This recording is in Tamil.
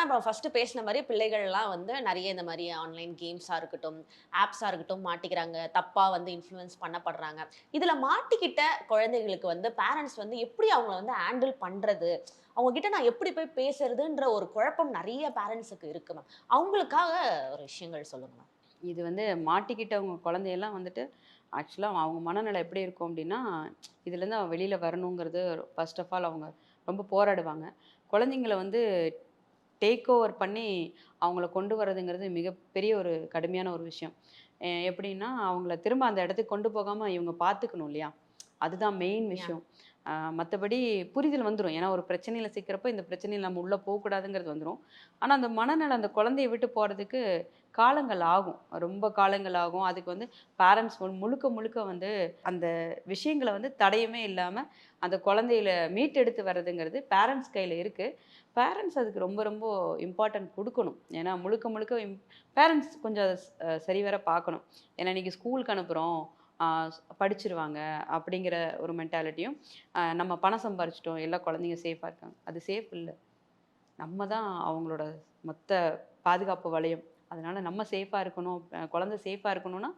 ஏன்னா இப்போ ஃபர்ஸ்ட் பேசின மாதிரி பிள்ளைகள்லாம் வந்து நிறைய இந்த மாதிரி ஆன்லைன் கேம்ஸா இருக்கட்டும், ஆப்ஸா இருக்கட்டும் மாட்டிக்கிறாங்க. தப்பா வந்து இன்ஃப்ளூயன்ஸ் பண்ணப்படுறாங்க. இதுல மாட்டிக்கிட்ட குழந்தைகளுக்கு வந்து பேரண்ட்ஸ் வந்து எப்படி அவங்கள வந்து ஹேண்டில் பண்றது? அவங்க கிட்ட நான் எப்படி போய் பேசுறதுன்ற ஒரு குழப்பம் நெறைய பேரண்ட்ஸுக்கு இருக்கு மேம். அவங்களுக்காக ஒரு விஷயங்கள் சொல்லுங்க மேம். இது வந்து மாட்டிக்கிட்டவங்க குழந்தையெல்லாம் வந்துட்டு ஆக்சுவலா அவங்க மனநிலை எப்படி இருக்கும் அப்படின்னா, இதுலேருந்து அவன் வெளியில வரணுங்கிறது ஃபர்ஸ்ட் ஆஃப் ஆல் அவங்க ரொம்ப போராடுவாங்க. குழந்தைங்கள வந்து டேக் ஓவர் பண்ணி அவங்கள கொண்டு வரதுங்கிறது மிகப்பெரிய ஒரு கடுமையான ஒரு விஷயம். எப்படின்னா, அவங்கள திரும்ப அந்த இடத்துக்கு கொண்டு போகாம இவங்க பார்த்துக்கணும் இல்லையா? அதுதான் மெயின் யா. விஷயம். மத்தபடி புரிதல் வந்துரும். ஏன்னா ஒரு பிரச்சனையில சிக்கிறப்ப இந்த பிரச்சனையில நம்ம உள்ள போக்கூடாதுங்கிறது வந்துரும். ஆனா அந்த மனநல அந்த குழந்தைய விட்டு போறதுக்கு காலங்கள் ஆகும். ரொம்ப காலங்கள் ஆகும். அதுக்கு வந்து பேரண்ட்ஸ் முழுக்க முழுக்க வந்து அந்த விஷயங்கள வந்து தடயமே இல்லாம அந்த குழந்தைகள மீட்டெடுத்து வர்றதுங்கிறது பேரண்ட்ஸ் கையில இருக்கு. பேரண்ட்ஸ் அதுக்கு ரொம்ப ரொம்ப இம்பார்ட்டன்ட் குடுக்கணும். ஏன்னா முழுக்க முழுக்க பேரண்ட்ஸ் கொஞ்சம் அத சரிவர பார்க்கணும். ஏன்னா இன்னைக்கு ஸ்கூலுக்கு அனுப்புறோம். ஆ படிச்சுருவாங்க அப்படிங்கிற ஒரு மென்டாலிட்டியும், நம்ம பணம் சம்பாரிச்சுட்டோம், எல்லா குழந்தைங்க சேஃபா இருக்காங்க. அது சேஃப் இல்ல. நம்ம தான் அவங்களோட மொத்த பாதுகாப்பு வளையம். அதனால நம்ம சேஃபா இருக்கணும். குழந்தை சேஃபா இருக்கணும்னா,